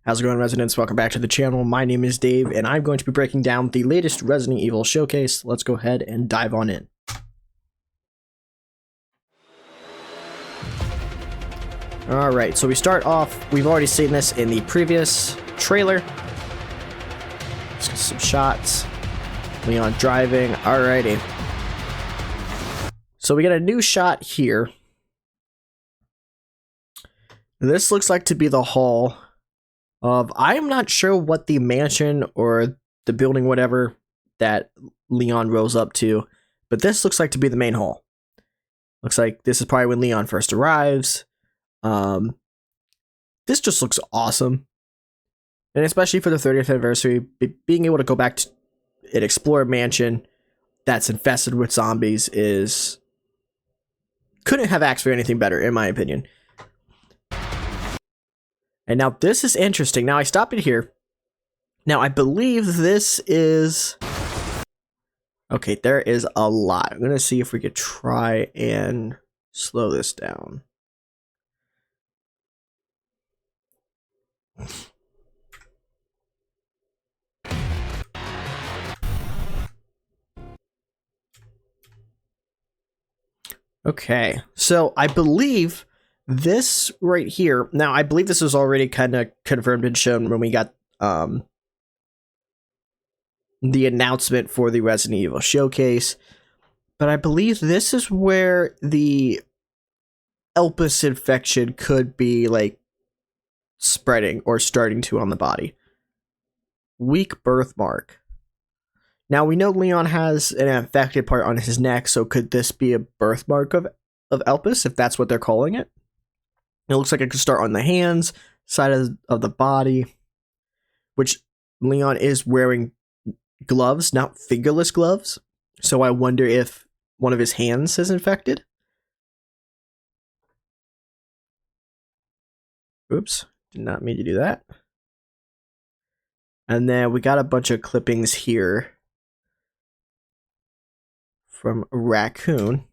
How's it going, residents? Welcome back to the channel. My name is Dave, and I'm going to be breaking down the latest Resident Evil showcase. Let's go ahead and dive on in. Alright, so we start off, we've already seen this in the previous trailer. Let's get some shots. Leon driving, alrighty. So we get a new shot here. This looks like to be the hall of, I'm not sure what the mansion or the building, whatever, that Leon rose up to, but this looks like to be the main hall. Looks like this is probably when Leon first arrives. This just looks awesome. And especially for the 30th anniversary, being able to go back to and explore a mansion that's infested with zombies couldn't have asked for anything better, in my opinion. And now this is interesting. Now I stopped it here. Now I believe this is... Okay, there is a lot. I'm going to see if we could try and slow this down. Okay, so I believe this right here, now I believe this was already kind of confirmed and shown when we got the announcement for the Resident Evil showcase, but I believe this is where the Elpis infection could be like spreading or starting to on the body. Weak birthmark. Now we know Leon has an infected part on his neck, so could this be a birthmark of Elpis, if that's what they're calling it? It looks like it could start on the hands, side of the body, which Leon is wearing gloves, not fingerless gloves. So I wonder if one of his hands is infected. Oops, did not mean to do that. And then we got a bunch of clippings here from Raccoon.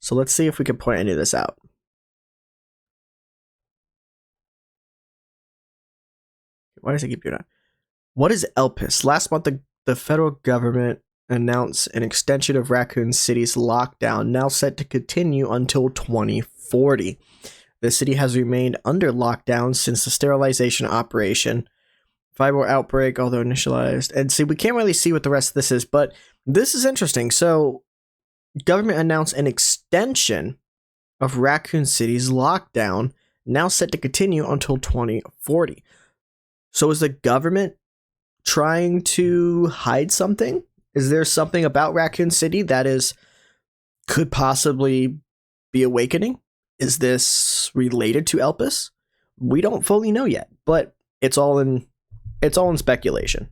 So let's see if we can point any of this out. Why does it keep doing that? What is Elpis? Last month, the federal government announced an extension of Raccoon City's lockdown, now set to continue until 2040. The city has remained under lockdown since the sterilization operation. Viral outbreak, although initialized. And see, we can't really see what the rest of this is, but this is interesting. So, government announced an extension of Raccoon City's lockdown, now set to continue until 2040. So is the government trying to hide something? Is there something about Raccoon City that could possibly be awakening? Is this related to Elpis? We don't fully know yet, but it's all in speculation.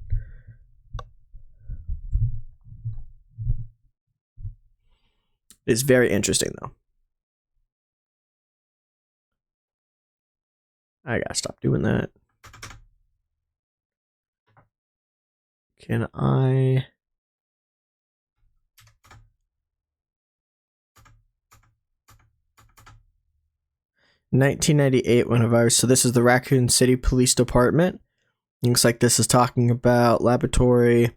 It's very interesting, though. I gotta stop doing that. Can I... ...1998 when a virus... So this is the Raccoon City Police Department. Looks like this is talking about laboratory.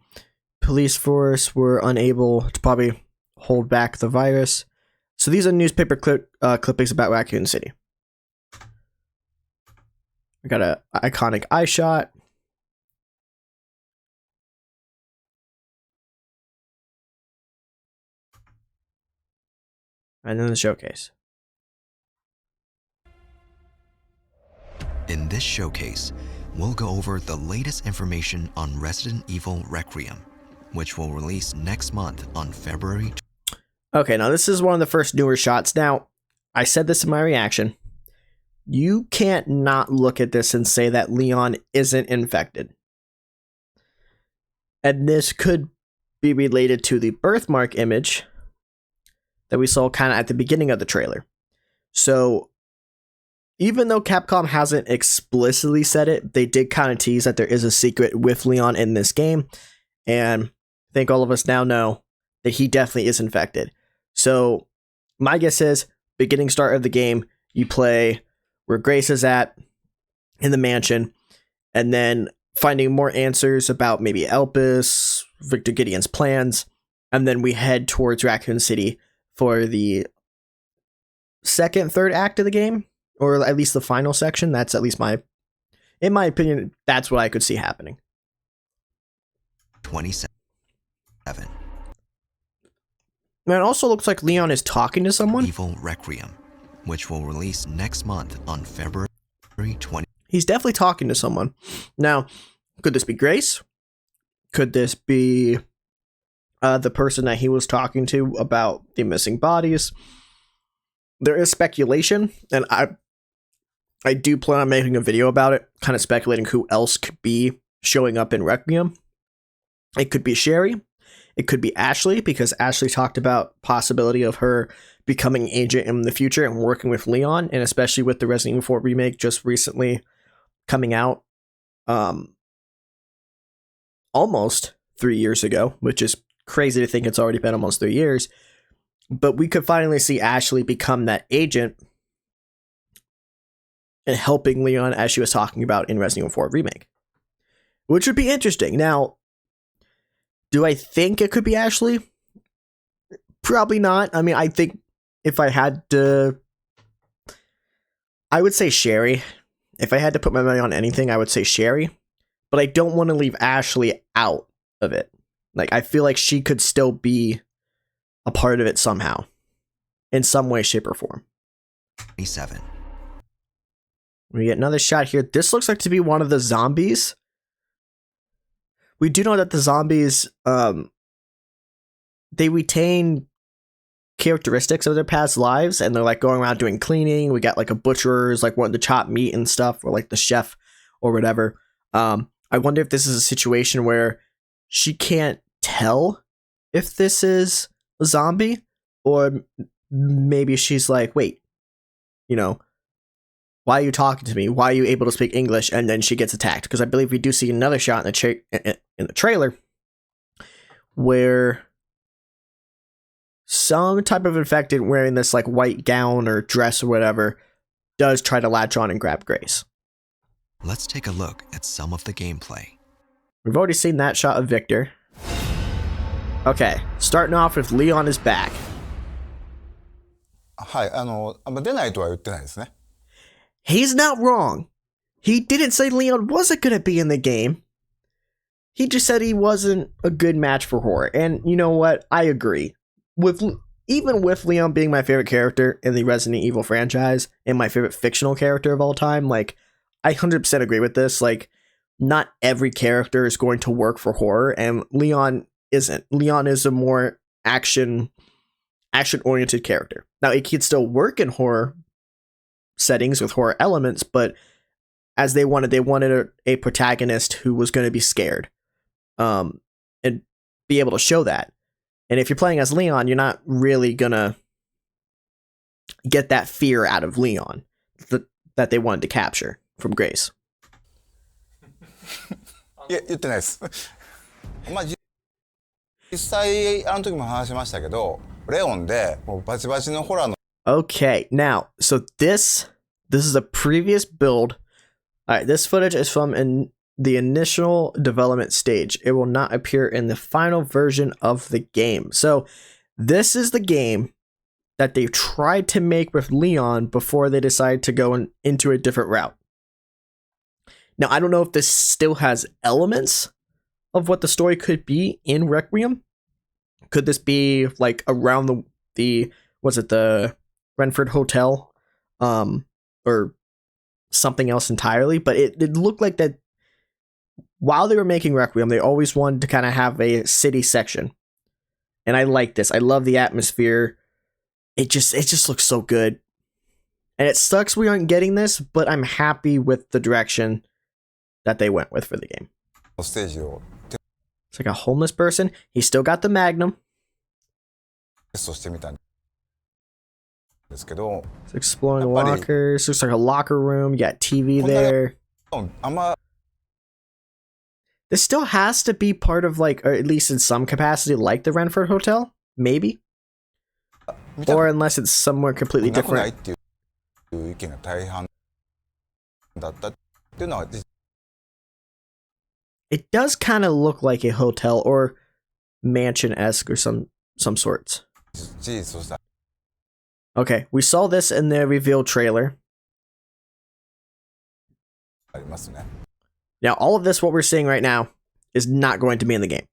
Police force were unable to probably hold back the virus. So these are newspaper clippings about Raccoon City. We got an iconic eye shot. And then the showcase. In this showcase, we'll go over the latest information on Resident Evil Requiem, which will release next month on February. Okay, now this is one of the first newer shots. Now, I said this in my reaction. You can't not look at this and say that Leon isn't infected. And this could be related to the birthmark image that we saw kind of at the beginning of the trailer. So, even though Capcom hasn't explicitly said it, they did kind of tease that there is a secret with Leon in this game. And I think all of us now know that he definitely is infected. So, my guess is, beginning start of the game, you play where Grace is at, in the mansion, and then finding more answers about maybe Elpis, Victor Gideon's plans, and then we head towards Raccoon City for the third act of the game, or at least the final section. That's at least in my opinion, that's what I could see happening. 27. And it also looks like Leon is talking to someone. Evil Requiem, which will release next month on February 20. He's definitely talking to someone. Now, could this be Grace? Could this be the person that he was talking to about the missing bodies? There is speculation, and I do plan on making a video about it, kind of speculating who else could be showing up in Requiem. It could be Sherry. It could be Ashley, because Ashley talked about possibility of her becoming agent in the future and working with Leon, and especially with the Resident Evil 4 remake just recently coming out almost 3 years ago, which is crazy to think it's already been almost 3 years. But we could finally see Ashley become that agent and helping Leon, as she was talking about in Resident Evil 4 remake, which would be interesting. Now, do I think it could be Ashley? Probably not. I mean, I think if I had to, I would say Sherry. If I had to put my money on anything, I would say Sherry. But I don't want to leave Ashley out of it. Like, I feel like she could still be a part of it somehow, in some way, shape, or form. 27. We get another shot here. This looks like to be one of the zombies. We do know that the zombies, they retain characteristics of their past lives, and they're like going around doing cleaning. We got like a butcher's like wanting to chop meat and stuff, or like the chef or whatever. I wonder if this is a situation where she can't tell if this is a zombie, or maybe she's like, wait, why are you talking to me? Why are you able to speak English? And then she gets attacked. Because I believe we do see another shot in the trailer where some type of infected wearing this like white gown or dress or whatever does try to latch on and grab Grace. Let's take a look at some of the gameplay. We've already seen that shot of Victor. Okay, starting off with Leon is back. はい、出ないとは言ってないですね。 He's not wrong. He didn't say Leon wasn't going to be in the game. He just said he wasn't a good match for horror. And you know what? I agree. Even with Leon being my favorite character in the Resident Evil franchise and my favorite fictional character of all time, like, I 100% agree with this. Like, not every character is going to work for horror, and Leon isn't. Leon is a more action-oriented character. Now, it could still work in horror settings with horror elements, but as they wanted a protagonist who was going to be scared, and be able to show that. And if you're playing as Leon, you're not really gonna get that fear out of Leon that they wanted to capture from Grace. いや、言ってないです。まあ、実際あの時も話しましたけど、レオンでもうバチバチのホラーの Okay, now, so this is a previous build. All right, this footage is from the initial development stage. It will not appear in the final version of the game. So this is the game that they tried to make with Leon before they decided to go into a different route. Now, I don't know if this still has elements of what the story could be in Requiem. Could this be like around the Renford Hotel, or something else entirely? But it looked like that while they were making Requiem, they always wanted to kind of have a city section. And I like this. I love the atmosphere. It just looks so good. And it sucks we aren't getting this, but I'm happy with the direction that they went with for the game. ステージを It's like a homeless person. He's still got the Magnum. テストしてみたんですけど、 It's exploring Yeah, buddy. lockers. Looks like a locker room. You got TV there. あんま This still has to be part of, like, or at least in some capacity, like the Renford Hotel. Maybe. 見た Or unless it's somewhere completely なくない different. っていう意見が大半だったっていうのは It does kind of look like a hotel or mansion-esque or some sorts. 事実として Okay, we saw this in the reveal trailer. ありますね。 Now, all of this, what we're seeing right now, is not going to be in the game.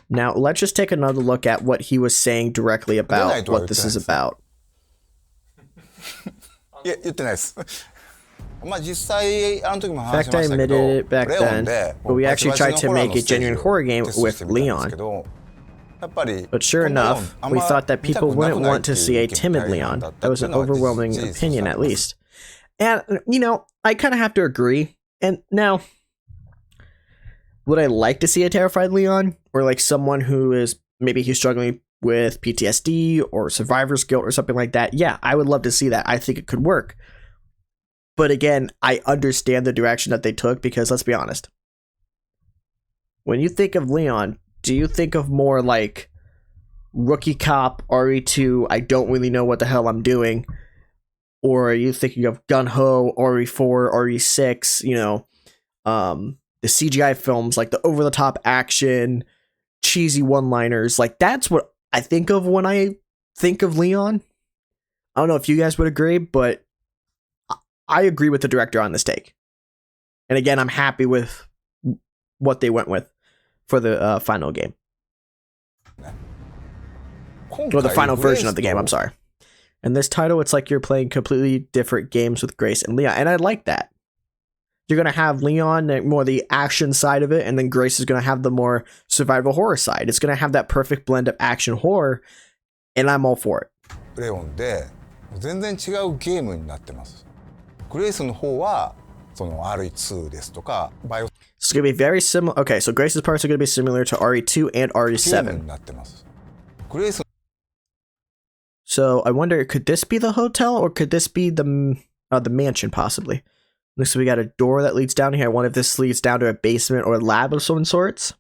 Now, let's just take another look at what he was saying directly about what this is about. いや、言ってないです。まあ実際あの時も In 話し fact, ま I したけど、 admitted it back レオン then, で but we actually tried to make a genuine horror game with Leon. やっぱり But sure enough, we thought that people wouldn't want to see a timid Leon. That was an overwhelming opinion, at least. And, you know, I kind of have to agree. And now, would I like to see a terrified Leon? Or like someone who is, maybe he's struggling with PTSD or survivor's guilt or something like that? Yeah, I would love to see that. I think it could work. But again, I understand the direction that they took because let's be honest. When you think of Leon, do you think of more like rookie cop, RE2, I don't really know what the hell I'm doing? Or are you thinking of Gun-Ho, RE4, RE6, you know, the CGI films, like the over-the-top action, cheesy one-liners? Like, that's what I think of when I think of Leon. I don't know if you guys would agree, but I agree with the director on this take. And again, I'm happy with what they went with for the final game. Or the final version of the game, I'm sorry. And this title, it's like you're playing completely different games with Grace and Leon. And I like that. You're going to have Leon, more the action side of it, and then Grace is going to have the more survival horror side. It's going to have that perfect blend of action horror, and I'm all for it. レオンで全然違うゲームになってます。グレイスの方はその RE2 ですとか、バイオ It's going to be very similar. Okay, so Grace's parts are going to be similar to RE2 and ゲーム RE7. になってます。グレイス So I wonder, could this be the hotel or could this be the mansion possibly? Looks like we got a door that leads down here. I wonder if this leads down to a basement or a lab of some sorts.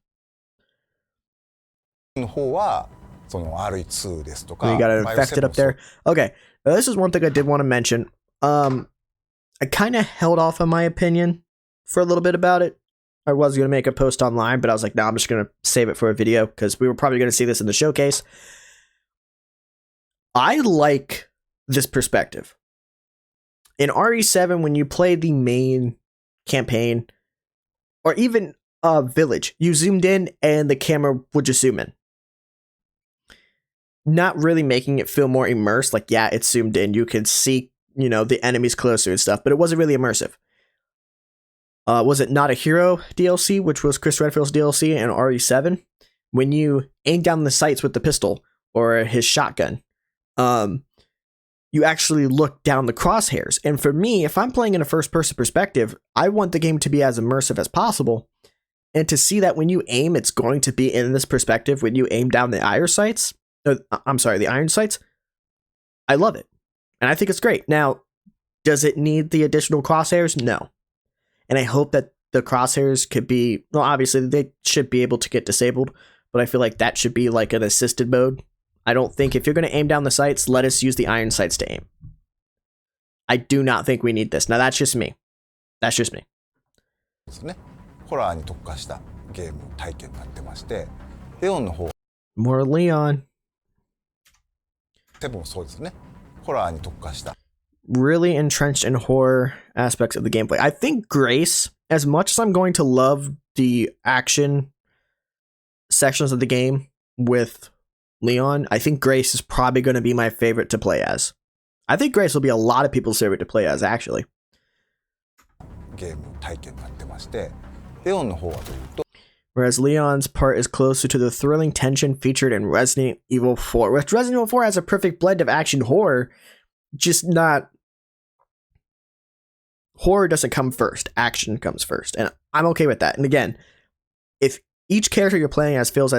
の方はその RE2 ですとか、 We got it バイオ infected up there. Okay, now this is one thing I did want to mention. I kind of held off on my opinion for a little bit about it. I was going to make a post online, but I was like, no, I'm just going to save it for a video because we were probably going to see this in the showcase. I like this perspective. In RE7, when you play the main campaign, or even Village, you zoomed in and the camera would just zoom in. Not really making it feel more immersed. Like, yeah, it's zoomed in. You can see, you know, the enemies closer and stuff, but it wasn't really immersive. Was it Not a Hero DLC, which was Chris Redfield's DLC in RE7? When you aim down the sights with the pistol or his shotgun, you actually look down the crosshairs. And for me, if I'm playing in a first-person perspective, I want the game to be as immersive as possible. And to see that when you aim, it's going to be in this perspective when you aim down the iron sights. The iron sights. I love it. And I think it's great. Now, does it need the additional crosshairs? No. And I hope that the crosshairs could be, well, obviously they should be able to get disabled, but I feel like that should be like an assisted mode. I don't think if you're going to aim down the sights, let us use the iron sights to aim. I do not think we need this. Now, that's just me. That's just me. ですね。ホラーに特化したゲーム体験になってまして、レオンの方 More Leon. セブンもそうですね。ホラーに特化した。 Really entrenched in horror aspects of the gameplay. I think Grace, as much as I'm going to love the action sections of the game with Leon, I think Grace is probably going to be my favorite to play as. I think Grace will be a lot of people's favorite to play as, actually. ゲーム体験になってまして、レオンの方はというと、 Whereas Leon's part is closer to the thrilling tension featured in Resident Evil 4. Which Resident Evil 4 has a perfect blend of action horror, just not... Horror doesn't come first, action comes first, and I'm okay with that. And again, if each character you're playing as feels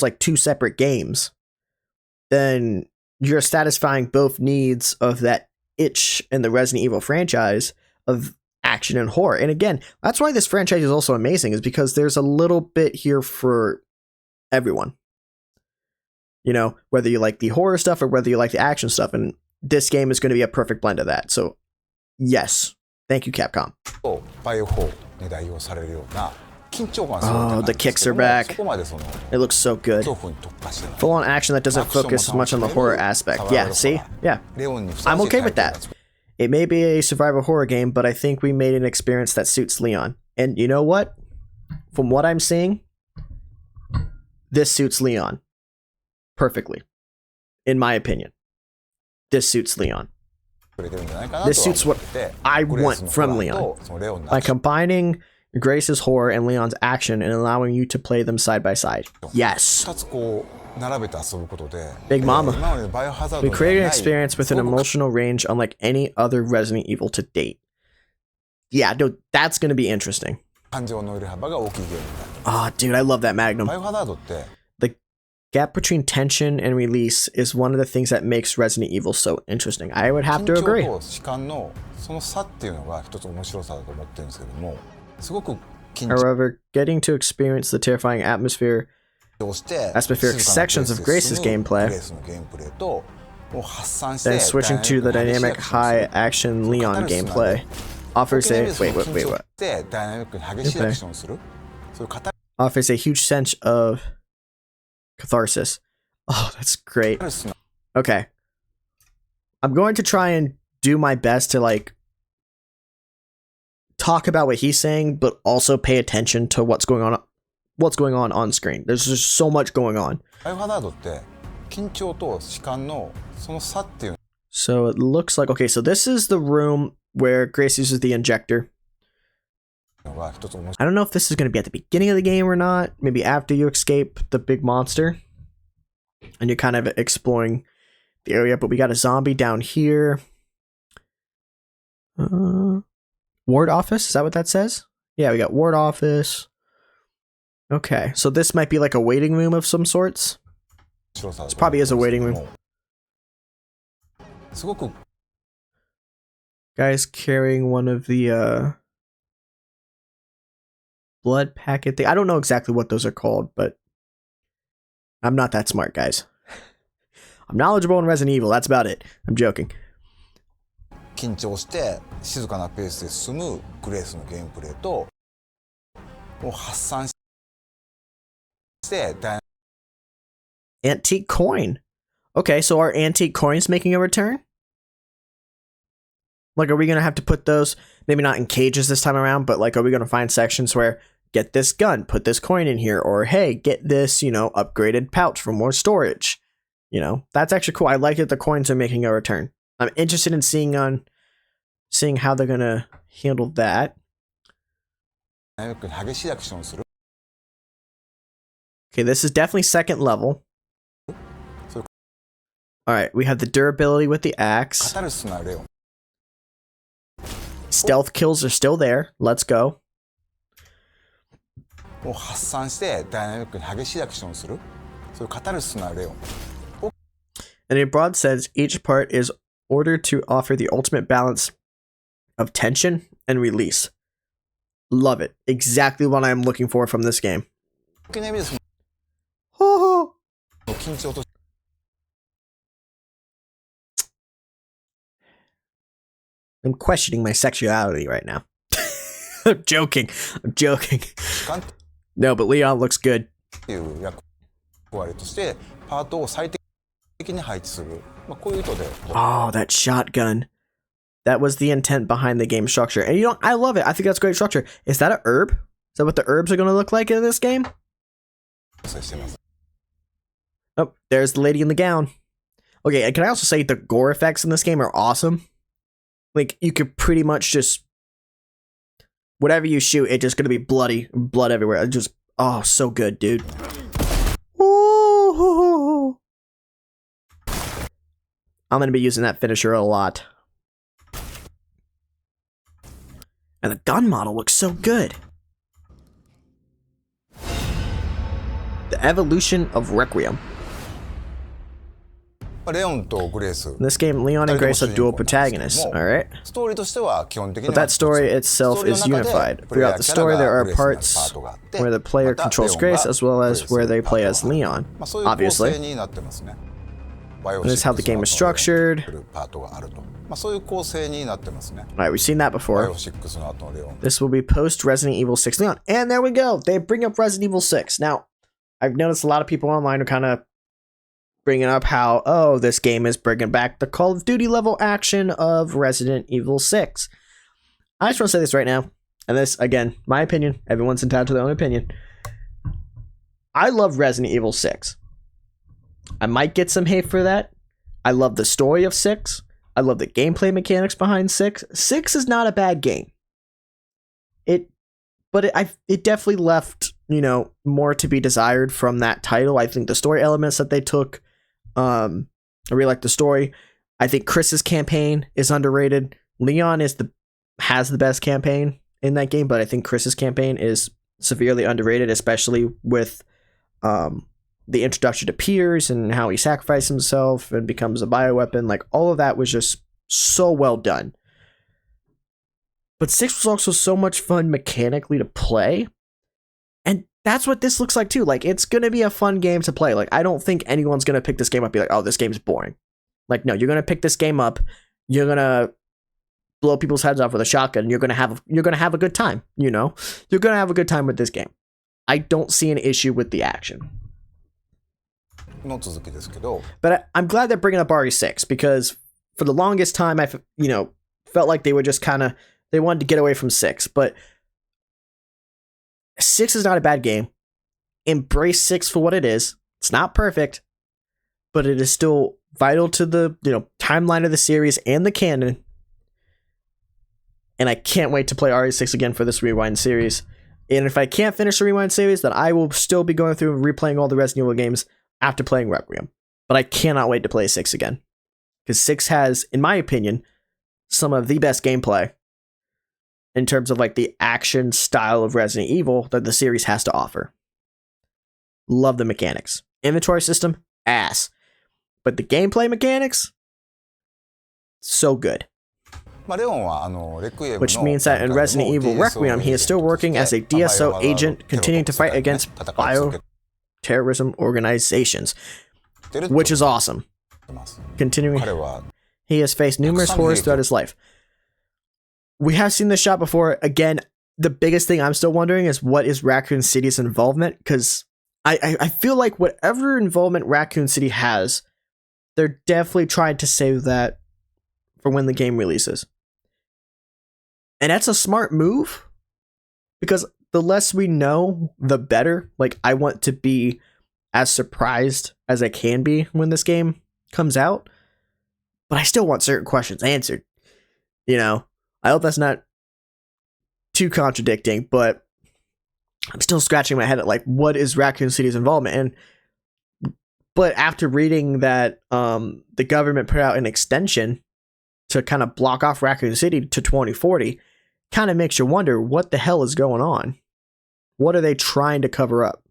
like two separate games, then you're satisfying both needs of that itch in the Resident Evil franchise of action and horror. And again, that's why this franchise is also amazing, is because there's a little bit here for everyone. You know, whether you like the horror stuff or whether you like the action stuff, and this game is going to be a perfect blend of that. So, yes, Thank you, Capcom. バイオ4に代表されるような緊張感がすごい高いん The ですけ kicks ど are も back. そこまでその It looks so good. 恐怖に特化してない Full on action that doesn't focus much on the horror aspect. Yeah, see? Yeah. レオンにふさわ I'm しい okay with タイ that. プが It may be a survival horror game, but I think we made an experience that suits Leon. And you know what? From what I'm seeing, this suits Leon perfectly. In my opinion, this suits Leon. くれてるんじゃないかなとは This 思 suits って what て I グレー want スの from ホラー Leon. とそのレオンの By アクション combining Grace's horror and Leon's action and allowing you to play them side by side. Yes. 2つこう並べて遊ぶことで Big Mama. 今までのバイオハザード We には created な an い experience with す an ごく emotional range unlike any other Resident Evil to date. Yeah, no, that's going to be interesting. 感情の揺れ幅が大きいゲームになって Oh, dude, I love that バイ Magnum. オハザードって The gap between tension and release is one of the things that makes Resident Evil so interesting. I would have 緊 to 張 agree. と弛緩のその差っていうのが一つ面白さだと思ってるんですけどもすごく緊 However, getting to experience the terrifying atmosphere 張して Atmospheric 静かな sections of ペースで Grace's 進む gameplay グレースのゲームプレイともう発散して then switching to the dynamic high action Leon gameplay offers a wait, what? でダイナミックに激しいアクションをするそういうカタ Offers a huge sense of catharsis. Oh, that's great. ルスの Okay. I'm going to try and do my best to like talk about what he's saying, but also pay attention to what's going on screen. There's just so much going on. バイオハザードって緊張と弛緩のその差っていう So it looks like okay, so this is the room where Grace uses the injector. のが一つ面白い I don't know if this is going to be at the beginning of the game or not. Maybe after you escape the big monster and you're kind of exploring the area, but we got a zombie down here. Ward office, is that what that says? Yeah, we got ward office. Okay, so this might be like a waiting room of some sorts. 白さだ This と思 probably うん is a ですけ waiting ど room. もすごく Guys carrying one of the blood packet thing. I don't know exactly what those are called, but I'm not that smart, guys. I'm knowledgeable in Resident Evil. That's about it. I'm joking. 緊張して静かなペースで進むグレースのゲームプレイともう発散してダイナ Antique coin. Okay, so are antique coins making a return? Like, are we gonna have to put those, maybe not in cages this time around, but like, are we gonna find sections where get this gun, put this coin in here, or hey, get this, upgraded pouch for more storage? That's actually cool. I like that the coins are making a return. I'm interested in seeing how they're gonna handle that. ミックに激しいアクションをする Okay, this is definitely second level. Alright, we have the durability with the カ axe. タルスなレオン Stealth kills are still there. Let's go. を発散してダイナミックに激しいアクションをするそういうカタルスなレオン And in broad sense, each part is ordered to offer the ultimate balance of tension and release. Love it. Exactly what I'm looking for from this game. 大きな意味でそ Oh, の緊張と I'm questioning my sexuality right now. I'm joking. I'm joking. 弛緩っ No, but Leon looks good. ていう役割としてパートを最適に配置する、こういう意図で Oh, that shotgun. That was the intent behind the game structure. And I love it. I think that's great structure. Is that a herb? Is that what the herbs are going to look like in this game? 構成しています Oh, there's the lady in the gown. Okay, and can I also say the gore effects in this game are awesome? Like, you could pretty much just... Whatever you shoot, it's just going to be blood everywhere. It's just... Oh, so good, dude. Ooh. I'm going to be using that finisher a lot. And the gun model looks so good. The evolution of Requiem. レオンとグレース In this game, Leon and Grace are dual protagonists, alright? ストーリーとしては基本的に But that story itself is unified. Throughout the story, there are parts where the player controls Grace as well as where they play as Leon, そういう構成 obviously. になってますね This is how the game is structured. パートがあると。そういう構成になってますね。Alright, we've seen that before. バイオ6の後のレオン。This will be post Resident Evil 6 Leon. And there we go. They bring up Resident Evil 6. Now, I've noticed a lot of people online are kind of bringing up how, oh, this game is bringing back the Call of Duty level action of Resident Evil 6. I just want to say this right now. And this, again, my opinion. Everyone's entitled to their own opinion. I love Resident Evil 6. I might get some hate for that. I love the story of 6. I love the gameplay mechanics behind 6. 6 is not a bad game. It definitely left, more to be desired from that title. I think the story elements that they took, I really like the story. I think Chris's campaign is underrated. Leon has the best campaign in that game, but I think Chris's campaign is severely underrated, especially with the introduction to Piers and how he sacrificed himself and becomes a bioweapon. Like, all of that was just so well done. But 6 was also so much fun mechanically to play. And that's what this looks like too. Like, it's going to be a fun game to play. Like, I don't think anyone's going to pick this game up and be like, oh, this game's boring. Like, no, you're going to pick this game up. You're going to blow people's heads off with a shotgun. And you're going to have a good time, You're going to have a good time with this game. I don't see an issue with the action. But I'm glad they're bringing up RE6 because for the longest time I felt like they were just they wanted to get away from 6, but 6 is not a bad game. Embrace 6 for what it is. It's not perfect, but it is still vital to the timeline of the series and the canon. And I can't wait to play RE6 again for this Rewind series. And if I can't finish the Rewind series, then I will still be going through and replaying all the Resident Evil games after playing Requiem. But I cannot wait to play 6 again. Because 6 has, in my opinion, some of the best gameplay in terms of like the action style of Resident Evil that the series has to offer. Love the mechanics. Inventory system, ass. But the gameplay mechanics, so good. Which means that in Resident Evil Requiem, he is still working as a DSO agent, continuing to fight against bioterrorism organizations, which is awesome. Continuing, he has faced numerous horrors throughout his life. We have seen this shot before. Again, the biggest thing I'm still wondering is what is Raccoon City's involvement, because I feel like whatever involvement Raccoon City has, they're definitely trying to save that for when the game releases. And that's a smart move, because the less we know, the better. Like, I want to be as surprised as I can be when this game comes out, but I still want certain questions answered. I hope that's not too contradicting, but I'm still scratching my head at like, what is Raccoon City's involvement? But after reading that the government put out an extension to kind of block off Raccoon City to 2040, kind of makes you wonder what the hell is going on. What are they trying to cover up?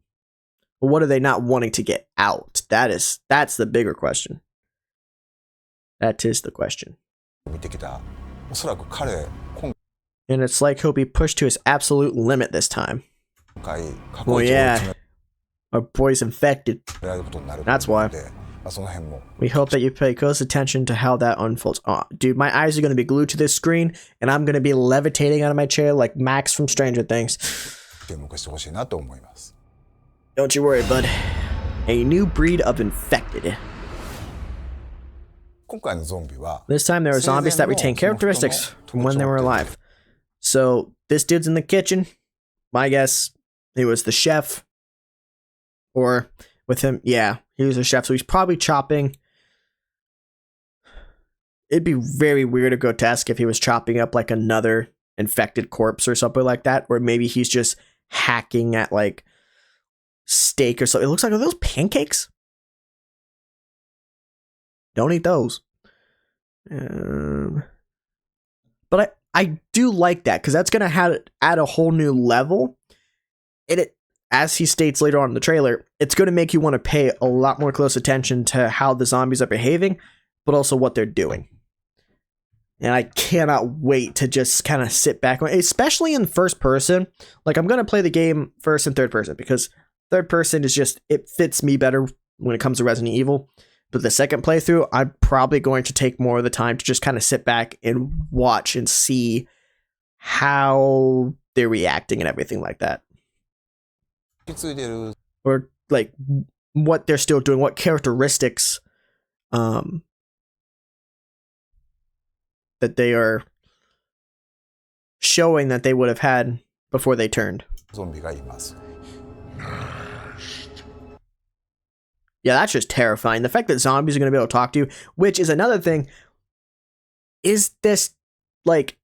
Or what are they not wanting to get out? That's the bigger question. That is the question. And it's like he'll be pushed to his absolute limit this time. Well, yeah. Our boy's infected. That's why. We hope that you pay close attention to how that unfolds. Oh, dude, my eyes are going to be glued to this screen, and I'm going to be levitating out of my chair like Max from Stranger Things. Don't you worry, bud. A new breed of infected. This time there are zombies that retain characteristics from when they were alive. So this dude's in the kitchen. My guess, he was the chef. Or with him, yeah, he was a chef, so he's probably chopping. It'd be very weird or grotesque if he was chopping up like another infected corpse or something like that. Or maybe he's just hacking at like steak or something. It looks like, are those pancakes? Don't eat those. But I do like that, because that's going to add a whole new level. And it, as he states later on in the trailer, it's going to make you want to pay a lot more close attention to how the zombies are behaving, but also what they're doing. And I cannot wait to just kind of sit back, especially in first person. Like, I'm going to play the game first and third person, because third person is just, it fits me better when it comes to Resident Evil. But the second playthrough, I'm probably going to take more of the time to just kind of sit back and watch and see how they're reacting and everything like that. Or like what they're still doing, what characteristics that they are showing that they would have had before they turned. Yeah, that's just terrifying. The fact that zombies are going to be able to talk to you, which is another thing. Is this like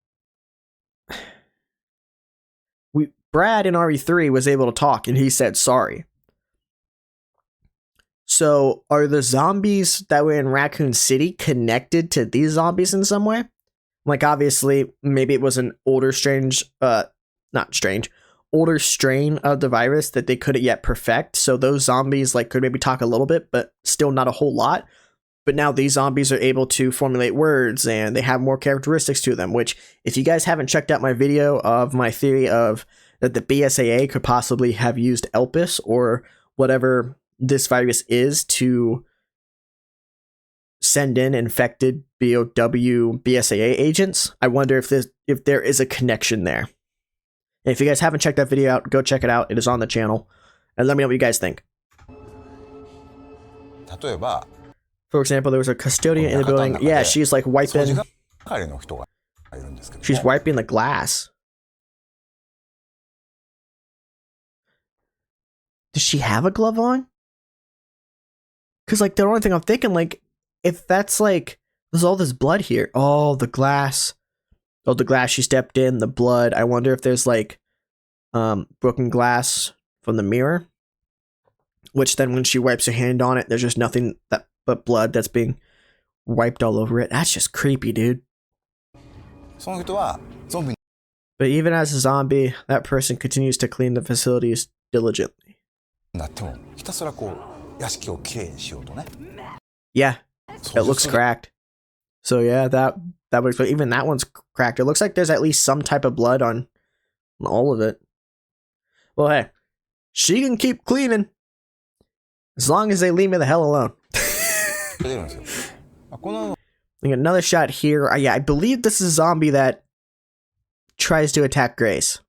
Brad in RE3 was able to talk and he said sorry. So are the zombies that were in Raccoon City connected to these zombies in some way? Like obviously maybe it was an older strain of the virus that they couldn't yet perfect. So those zombies like could maybe talk a little bit, but still not a whole lot. But now these zombies are able to formulate words and they have more characteristics to them, which if you guys haven't checked out my video of my theory of that the BSAA could possibly have used Elpis or whatever this virus is to send in infected BOW BSAA agents, I wonder if there is a connection there. And if you guys haven't checked that video out, go check it out. It is on the channel. And let me know what you guys think. For example, there was a custodian in the building. Yeah, she's like wiping. She's wiping the glass. Does she have a glove on? Because like the only thing I'm thinking, like, if that's like, there's all this blood here. Oh, the glass. Oh, the glass she stepped in, the blood. I wonder if there's like broken glass from the mirror. Which then when she wipes her hand on it, there's just nothing but blood that's being wiped all over it. That's just creepy, dude. But even as a zombie, that person continues to clean the facilities diligently. Yeah, it looks cracked. So yeah, that would, but even that one's cracked. It looks like there's at least some type of blood on all of it. Well, hey, she can keep cleaning as long as they leave me the hell alone. Another shot here. Yeah, I believe this is a zombie that tries to attack Grace.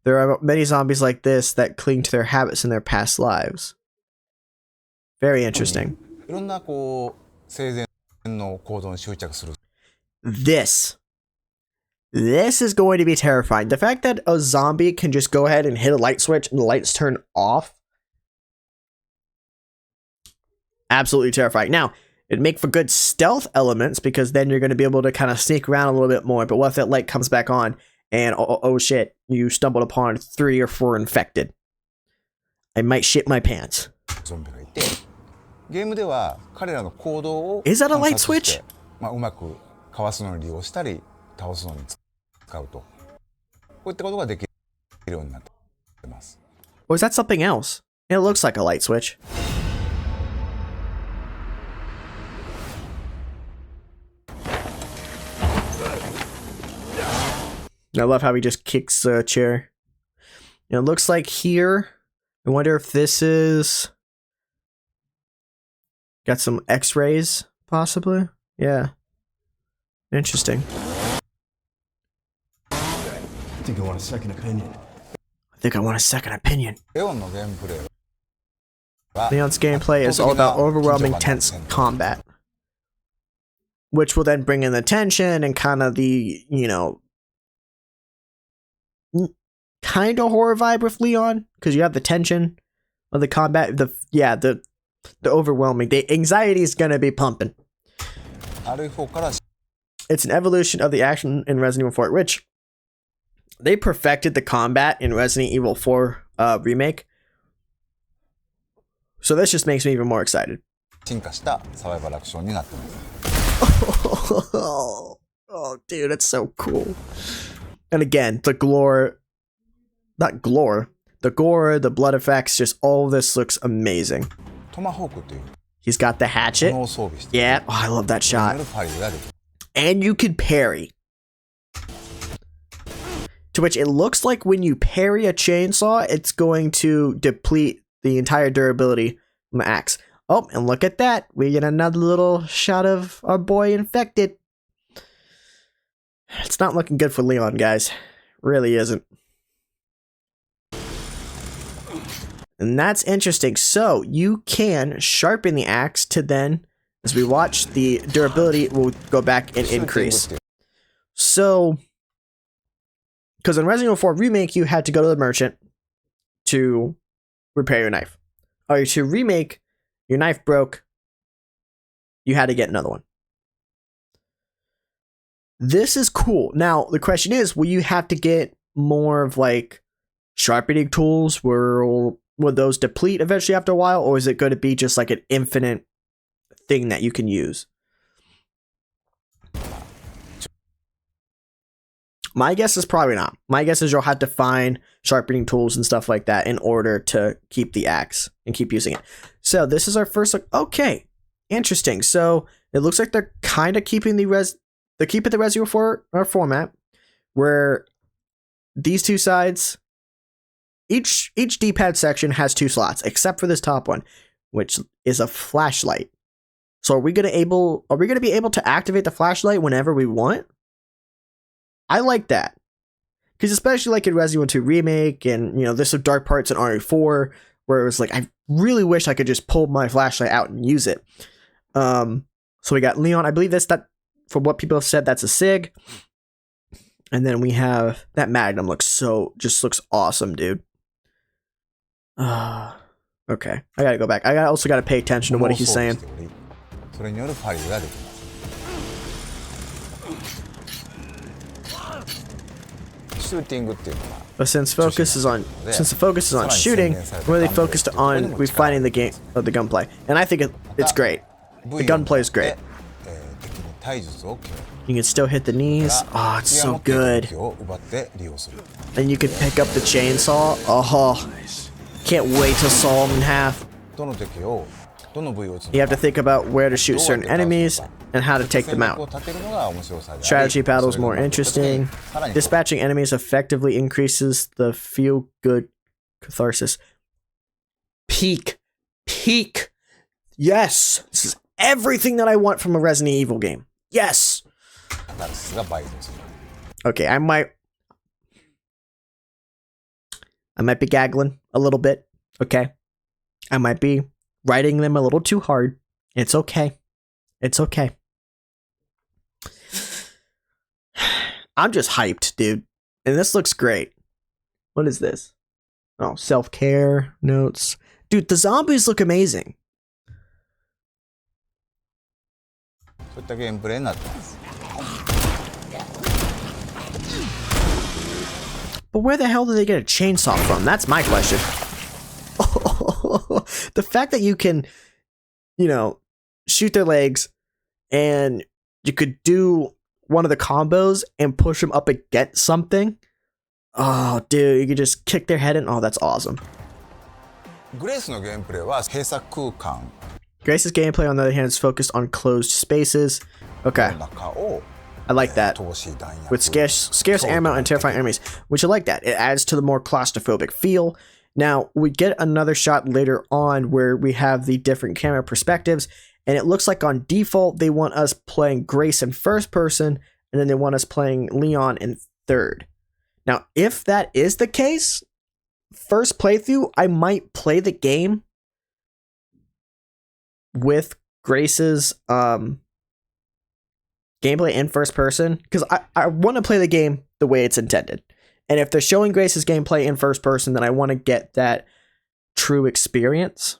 There are many zombies like this that cling to their habits in their past lives. Very interesting. This is going to be terrifying. The fact that a zombie can just go ahead and hit a light switch and the lights turn off. Absolutely terrifying. Now, it'd make for good stealth elements because then you're going to be able to kind of sneak around a little bit more. But what if that light comes back on and oh shit, you stumbled upon 3 or 4 infected? I might shit my pants. Is that a light switch? Or is that something else? It looks like a light switch. I love how he just kicks a chair. And it looks like here, I wonder if this is... got some x-rays, possibly? Yeah. Interesting. I think I want a second opinion. Leon's gameplay is all about overwhelming, tense combat. Which will then bring in the tension and kind of the, you know... kind of horror vibe with Leon. Because you have the tension of the combat. The overwhelming. The anxiety is going to be pumping. It's an evolution of the action in Resident Evil 4, which they perfected the combat in Resident Evil 4 remake. So this just makes me even more excited. Oh, dude, it's so cool. And again, the gore, the gore, the blood effects, just all of this looks amazing. He's got the hatchet. Yeah, oh, I love that shot. And you can parry. To which it looks like when you parry a chainsaw, it's going to deplete the entire durability from the axe. Oh, and look at that. We get another little shot of our boy infected. It's not looking good for Leon, guys. Really isn't. And that's interesting. So you can sharpen the axe to then, as we watch, the durability will go back and increase. So, because in Resident Evil 4 Remake, you had to go to the merchant to repair your knife. Or to remake, your knife broke, you had to get another one. This is cool. Now, the question is, will you have to get more of like sharpening tools? Will those deplete eventually after a while? Or is it going to be just like an infinite thing that you can use? My guess is probably not. My guess is you'll have to find sharpening tools and stuff like that in order to keep the axe and keep using it. So this is our first look. Okay, interesting. So it looks like they're kind of keeping the Resident Evil 4 format, where these two sides, each D-pad section has 2 slots, except for this top one, which is a flashlight. So are we gonna be able to activate the flashlight whenever we want? I like that, because especially like in Resident Evil 2 Remake, and there's some dark parts in RE4 where it was like, I really wish I could just pull my flashlight out and use it. So we got Leon. I believe that from what people have said, that's a SIG. And then we have that Magnum. Looks awesome, dude. Okay, I gotta go back. I also gotta pay attention to what he's saying. But since the focus is on shooting, we're really focused on refining the gunplay, and I think it's great. The gunplay is great. You can still hit the knees. Oh, it's so good. And you can pick up the chainsaw. Oh, can't wait to saw them in half. You have to think about where to shoot certain enemies and how to take them out. Strategy battles more interesting. Dispatching enemies effectively increases the feel-good catharsis. Peak. Yes! This is everything that I want from a Resident Evil game. Yes! Okay, I might be gaggling a little bit, okay? I might be writing them a little too hard. It's okay. It's okay. I'm just hyped, dude. And this looks great. What is this? Oh, self-care notes. Dude, the zombies look amazing. But where the hell did they get a chainsaw from? That's my question. The fact that you can, shoot their legs, and you could do one of the combos and push them up against something. Oh, dude, you could just kick their head in. Oh, that's awesome. Grace's gameplay, on the other hand, is focused on closed spaces. Okay. I like that. With scarce ammo and terrifying enemies, which I like that. It adds to the more claustrophobic feel. Now, we get another shot later on where we have the different camera perspectives, and it looks like on default they want us playing Grace in first person, and then they want us playing Leon in third. Now, if that is the case, first playthrough, I might play the game with Grace's gameplay in first person, because I want to play the game the way it's intended. And if they're showing Grace's gameplay in first person, then I want to get that true experience.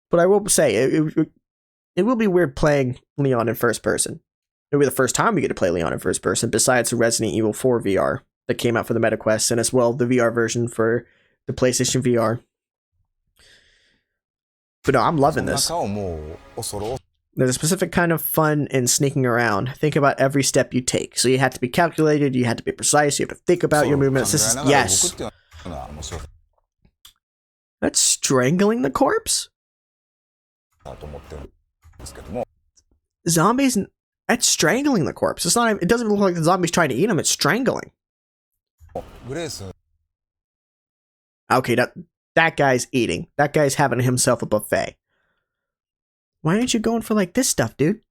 But I will say, it will be weird playing Leon in first person. It'll be the first time we get to play Leon in first person, besides the Resident Evil 4 VR that came out for the MetaQuest, and as well the VR version for the PlayStation VR. But no, I'm loving this. There's a specific kind of fun in sneaking around. Think about every step you take. So you have to be calculated, you have to be precise, you have to think about your movements. This is, yes. That's strangling the corpse? Zombies, that's strangling the corpse. It's not, it doesn't look like the zombie's trying to eat him, it's strangling. Okay, that guy's eating. That guy's having himself a buffet. Why aren't you going for like this stuff, dude?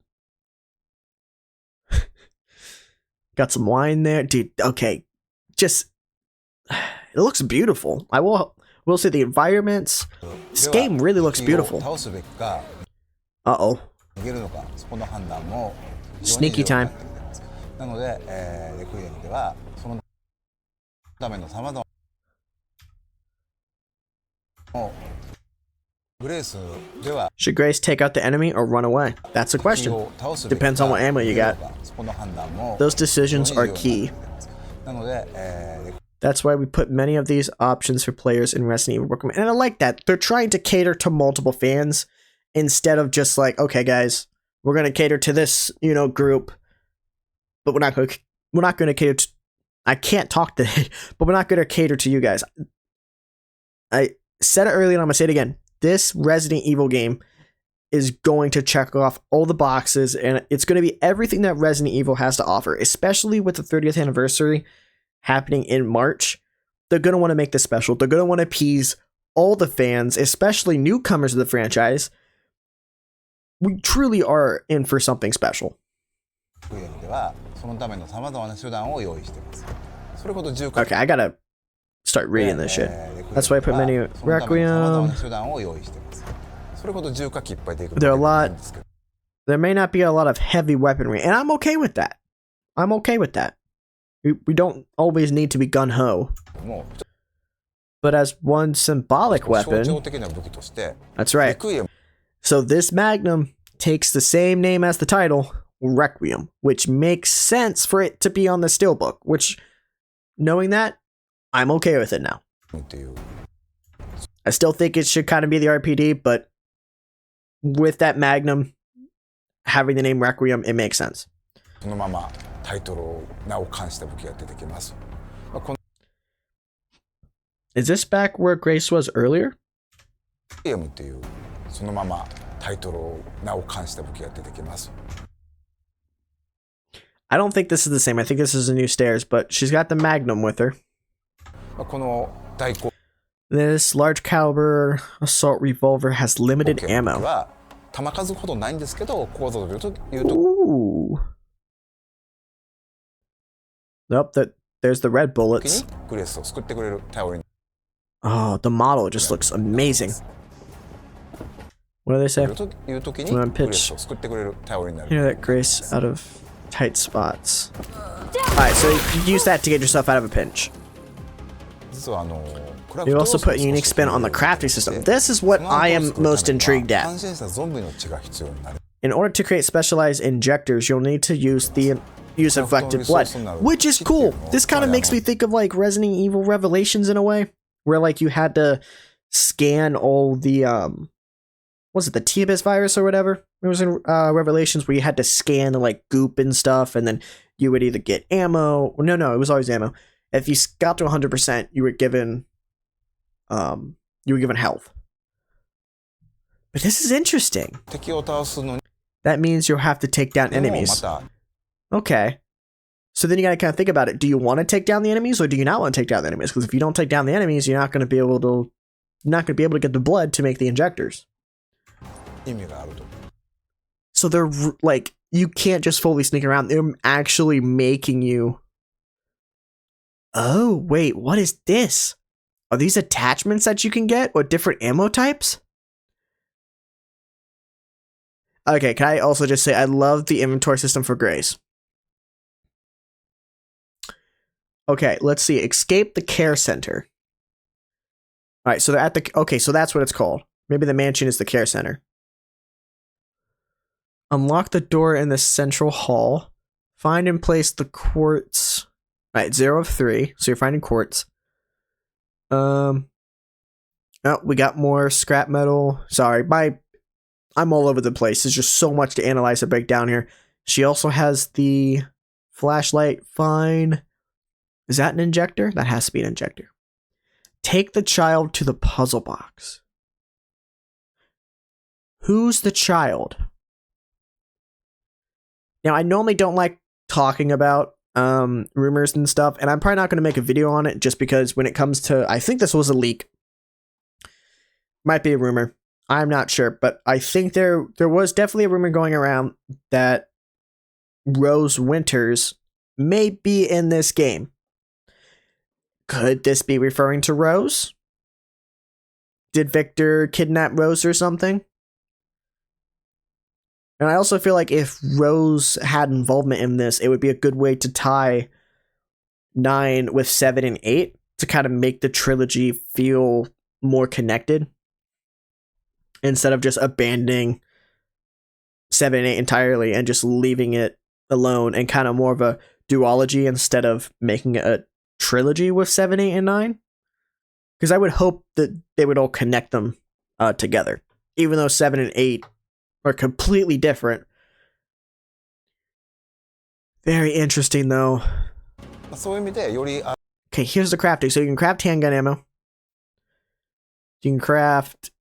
Got some wine there, dude. Okay, just it looks beautiful. I will say the environments. This game really looks beautiful. Uh-oh. Sneaky time. なので、レクイエムではそのための様々なグレースでは Should Grace take out the enemy or run away? That's a question. Depends on what ammo you got. Those decisions are key. なので、That's why we put many of these options for players in Resident Evil Requiem. And I like that. They're trying to cater to multiple fans instead of just like, okay, guys, we're going to cater to this, group, but we're not going to cater to, I can't talk today, but we're not going to cater to you guys. I said it earlier and I'm going to say it again. This Resident Evil game is going to check off all the boxes, and it's going to be everything that Resident Evil has to offer, especially with the 30th anniversary happening in March. They're going to want to make this special. They're going to want to appease all the fans, especially newcomers to the franchise. We truly are in for something special. Okay, I gotta start reading this shit. That's why I put menu Requiem. There may not be a lot of heavy weaponry, and I'm okay with that. I'm okay with that. We don't always need to be gun-ho. But as one symbolic weapon, that's right. So this Magnum takes the same name as the title, Requiem, which makes sense for it to be on the steelbook, which, knowing that, I'm okay with it now. I still think it should kind of be the RPD, but with that Magnum having the name Requiem, it makes sense. Is this back where Grace was earlier? I don't think this is the same. I think this is a new stairs, but she's got the Magnum with her. This large caliber assault revolver has limited ammo. Ooh. Nope, there's the red bullets. Oh, the model just looks amazing. What do they say? When pitch, that Grace out of tight spots. Alright, so you use that to get yourself out of a pinch. You also put a unique spin on the crafting system. This is what I am most intrigued at. In order to create specialized injectors, you'll need to use infected blood, which is cool. This kind of makes me think of like Resident Evil Revelations in a way, where like you had to scan all the was it the Elpis virus or whatever? It was in Revelations where you had to scan the like goop and stuff, and then you would either get ammo. No, it was always ammo. If you got to 100%, you were given health. But this is interesting. That means you'll have to take down enemies. Okay. So then you gotta kind of think about it. Do you want to take down the enemies, or do you not want to take down the enemies? Because if you don't take down the enemies, you're not going to be able to get the blood to make the injectors. So they're like, you can't just fully sneak around. They're actually making you. Oh, wait, what is this? Are these attachments that you can get, or different ammo types? Okay, can I also just say I love the inventory system for Grace. Okay, let's see. Escape the care center. Alright, so they're at the... Okay, so that's what it's called. Maybe the mansion is the care center. Unlock the door in the central hall. Find and place the quartz... Alright, 0 of 3. So you're finding quartz. Oh, we got more scrap metal. Sorry, I'm all over the place. There's just so much to analyze and break down here. She also has the flashlight. Fine. Is that an injector? That has to be an injector. Take the child to the puzzle box. Who's the child? Now, I normally don't like talking about rumors and stuff, and I'm probably not going to make a video on it just because when it comes to, I think this was a leak. Might be a rumor. I'm not sure, but I think there was definitely a rumor going around that Rose Winters may be in this game. Could this be referring to Rose? Did Victor kidnap Rose or something? And I also feel like if Rose had involvement in this, it would be a good way to tie 9 with 7 and 8 to kind of make the trilogy feel more connected, instead of just abandoning 7 and 8 entirely and just leaving it alone and kind of more of a duology instead of making it a trilogy with 7, 8, and 9. Because I would hope that they would all connect them together, even though 7 and 8 are completely different. Very interesting, though. そういう意味でより Okay, here's the crafting. So you can craft handgun ammo. You can craft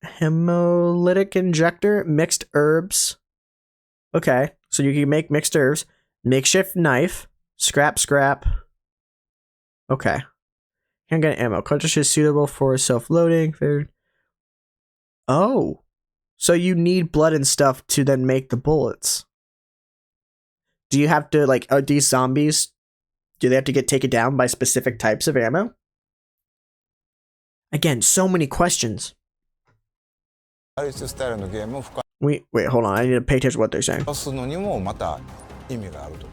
hemolytic injector, mixed herbs. Okay, so you can make mixed herbs. Makeshift knife, scrap. Okay. Handgun ammo. Cartridge is suitable for self-loading. Oh. So you need blood and stuff to then make the bullets. Do you have to, like, are these zombies, do they have to get taken down by specific types of ammo? Again, so many questions. アリススタイルのゲームを深 Wait, hold on. I need to pay attention to what they're saying. めすのにもまた意味があると。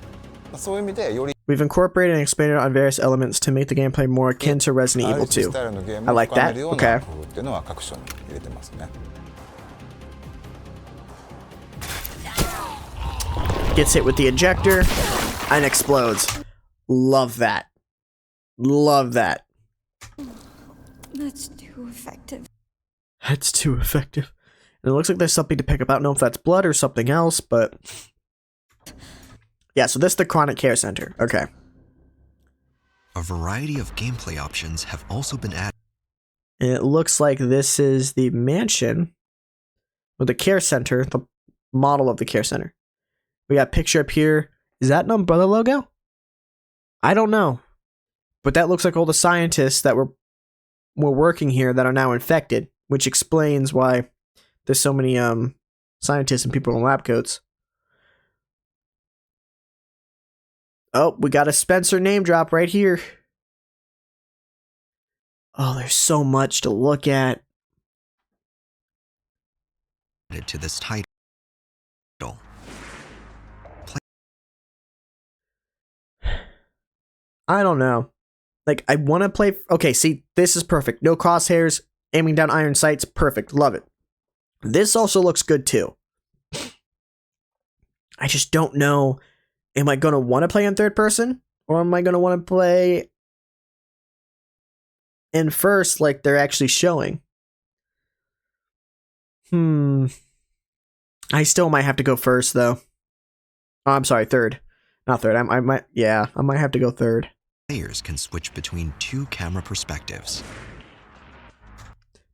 そういう意味でより We've incorporated and expanded on various elements to make the gameplay more akin to Resident ア Evil リス 2. スタイルのゲー I ムを like 深め that. るよう Okay. な工夫っていうのは各所に入れてますね。Gets hit with the injector and explodes. Love that. Love that. That's too effective. That's too effective. And it looks like there's something to pick up. I don't know if that's blood or something else, but... Yeah, so this is the Chronic Care Center. Okay. A variety of gameplay options have also been added. And it looks like this is the mansion with the care center, the model of the care center. We got a picture up here. Is that an Umbrella logo? I don't know. But that looks like all the scientists that were working here that are now infected, which explains why there's so many scientists and people in lab coats. Oh, we got a Spencer name drop right here. Oh, there's so much to look at. To this title. I don't know. Like, I want to play... Okay, see, this is perfect. No crosshairs, aiming down iron sights, perfect. Love it. This also looks good, too. I just don't know... Am I going to want to play in third person? Or am I going to want to play in first like they're actually showing? I still might have to go first, though. Oh, I'm sorry, third. Not third. I might have to go third. Players can switch between 2 camera perspectives.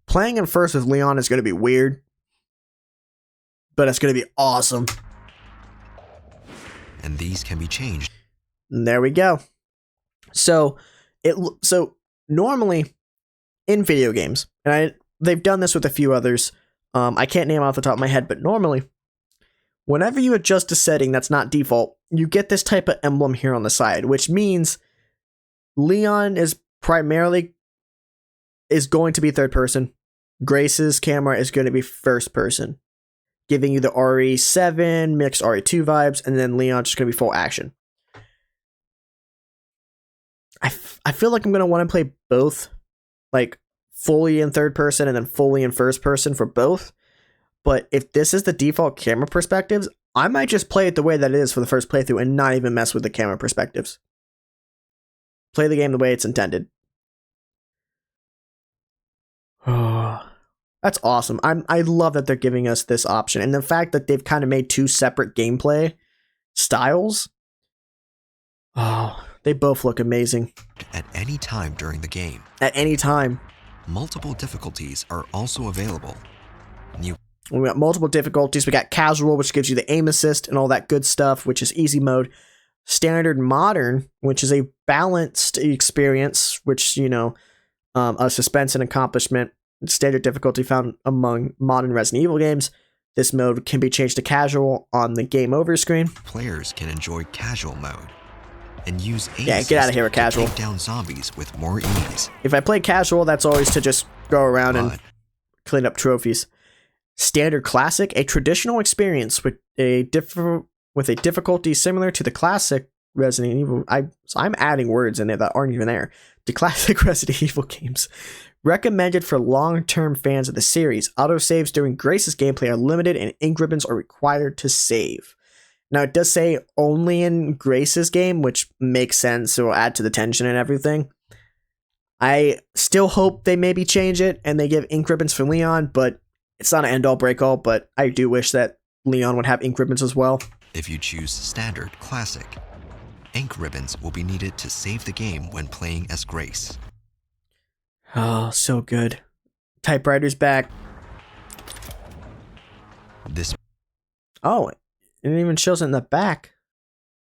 Playing in first with Leon is going to be weird. But it's going to be awesome. And these can be changed. And there we go. So normally in video games, and they've done this with a few others. I can't name off the top of my head, but normally, whenever you adjust a setting that's not default, you get this type of emblem here on the side, which means Leon is going to be third person. Grace's camera is going to be first person, giving you the RE7 mixed RE2 vibes, and then Leon's just going to be full action. I feel like I'm going to want to play both, like fully in third person and then fully in first person for both. But if this is the default camera perspectives, I might just play it the way that it is for the first playthrough and not even mess with the camera perspectives. Play the game the way it's intended. Oh, that's awesome. I love that they're giving us this option. And the fact that they've kind of made 2 separate gameplay styles. Oh, they both look amazing. At any time during the game. At any time. Multiple difficulties are also available. We got multiple difficulties. We got casual, which gives you the aim assist and all that good stuff, which is easy mode. Standard modern, which is a balanced experience, which, a suspense and accomplishment. standard difficulty found among modern Resident Evil games. This mode can be changed to casual on the game over screen. Players can enjoy casual mode and use aim Yeah, get out of here with to casual. take down zombies with more ease. If I play casual, that's always to just go around and But clean up trophies. Standard classic, a traditional experience with a difficulty similar to the classic Resident Evil. I'm adding words in there that aren't even there. The classic Resident Evil games. Recommended for long-term fans of the series. Autosaves during Grace's gameplay are limited and ink ribbons are required to save. Now, it does say only in Grace's game, which makes sense. It will add to the tension and everything. I still hope they maybe change it and they give ink ribbons for Leon, but it's not an end-all break-all, but I do wish that Leon would have ink ribbons as well. if you choose Standard Classic, ink ribbons will be needed to save the game when playing as Grace. Oh, so good. Typewriter's back. This Oh, it even shows it in the back.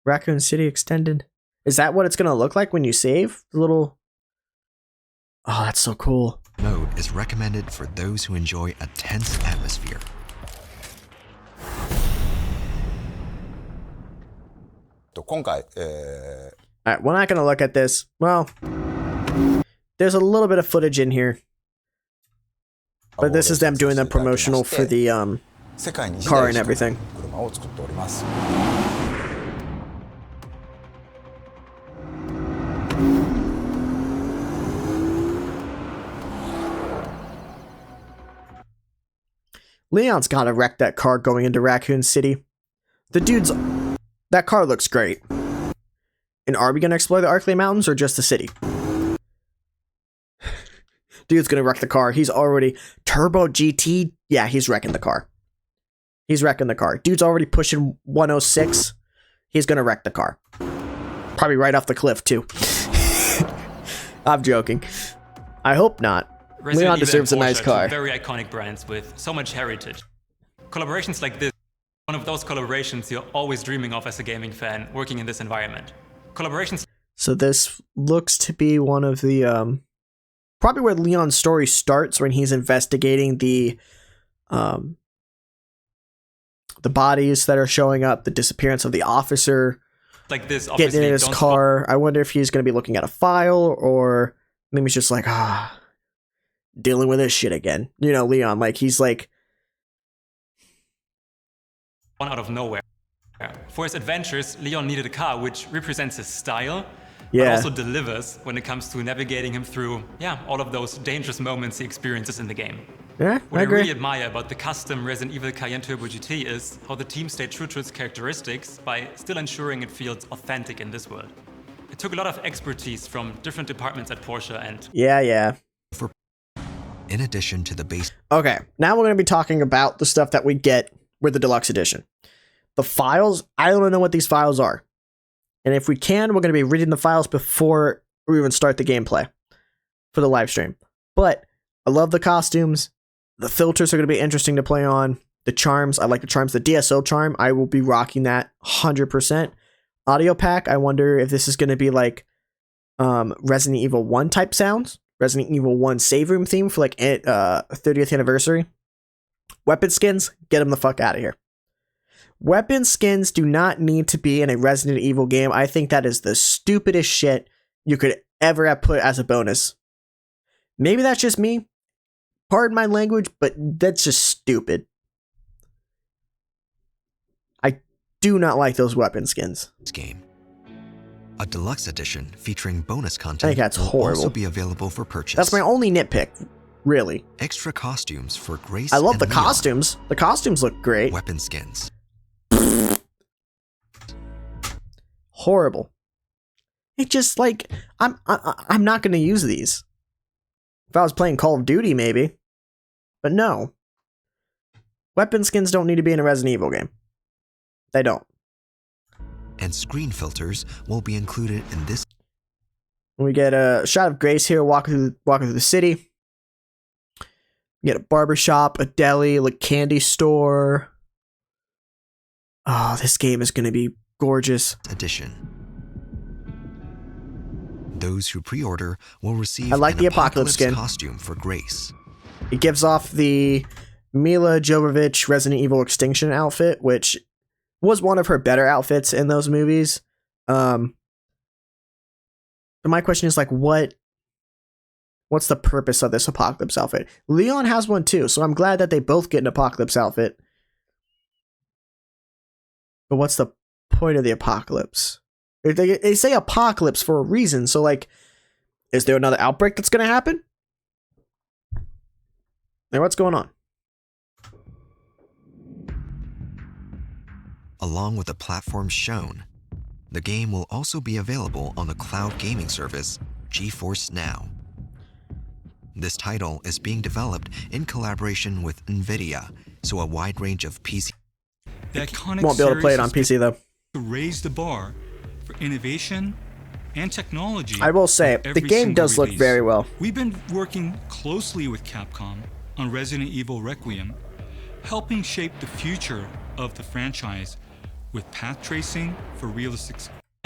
Raccoon City Extended. Is that what it's going to look like when you save? The little... Oh, that's so cool. mode is recommended for those who enjoy a tense atmosphere. Alright, we're not going to look at this. Well, there's a little bit of footage in here. But this is them doing the promotional for the car and everything. Leon's gotta wreck that car going into Raccoon City. The dude's... That car looks great. And are we gonna explore the Arklay Mountains or just the city? Dude's gonna wreck the car. He's already... Turbo GT? Yeah, he's wrecking the car. He's wrecking the car. Dude's already pushing 106. He's gonna wreck the car. Probably right off the cliff, too. I'm joking. I hope not. Leon deserves a nice car. Very iconic brands with so much heritage. Collaborations like this, one of those collaborations you're always dreaming of as a gaming fan working in this environment. Collaborations. So this looks to be one of the probably where Leon's story starts, when he's investigating the bodies that are showing up, the disappearance of the officer, Like this, getting in his car. I wonder if he's going to be looking at a file, or maybe he's just like, dealing with this shit again. You know, Leon, like, he's like... One out of nowhere. For his adventures, Leon needed a car which represents his style, but also delivers when it comes to navigating him through, all of those dangerous moments he experiences in the game. Yeah, What I I agree. really admire about the custom Resident Evil Cayenne Turbo GT is how the team stayed true to its characteristics by still ensuring it feels authentic in this world. It took a lot of expertise from different departments at Porsche and Yeah. In addition to the base Okay, now we're going to be talking about the stuff that we get with the Deluxe Edition. The files, I don't know what these files are. And if we can, we're going to be reading the files before we even start the gameplay for the live stream. But I love the costumes. The filters are going to be interesting to play on. The charms, I like the charms. The DSO charm, I will be rocking that 100%. Audio pack, I wonder if this is going to be like Resident Evil 1 type sounds. Resident Evil 1 save room theme for like 30th anniversary. Weapon skins, get them the fuck out of here. Weapon skins do not need to be in a Resident Evil game. I think that is the stupidest shit you could ever have put as a bonus. Maybe that's just me. Pardon my language, but that's just stupid. I do not like those weapon skins. game. A deluxe edition featuring bonus I content think that's will horrible. also be available for purchase. That's my only nitpick, really. Extra costumes for Grace I love and the Leon. costumes. The costumes look great. Weapon skins. Horrible. It just like I'm not going to use these. If I was playing Call of Duty, maybe, but no. Weapon skins don't need to be in a Resident Evil game. They don't. And screen filters will be included in this. We get a shot of Grace here walking through the city. We get a barbershop, a deli, a candy store. Oh, this game is going to be gorgeous. edition. Those who pre-order will receive I like an the Apocalypse skin. costume for Grace. It gives off the Mila Jovovich Resident Evil Extinction outfit, which was one of her better outfits in those movies. But my question is, like, what's the purpose of this Apocalypse outfit? Leon has one too, so I'm glad that they both get an Apocalypse outfit. But what's the point of the Apocalypse? They say Apocalypse for a reason, so, like, is there another outbreak that's going to happen? Like, what's going on? Along with the platforms shown, the game will also be available on the cloud gaming service GeForce Now. This title is being developed in collaboration with NVIDIA, so a wide range of PC. The iconic Won't be able to play it on series PC though. to raise the bar for innovation and technology. I will say, with the every game single does look release. very well. We've been working closely with Capcom on Resident Evil Requiem, helping shape the future of the franchise with path tracing for realistic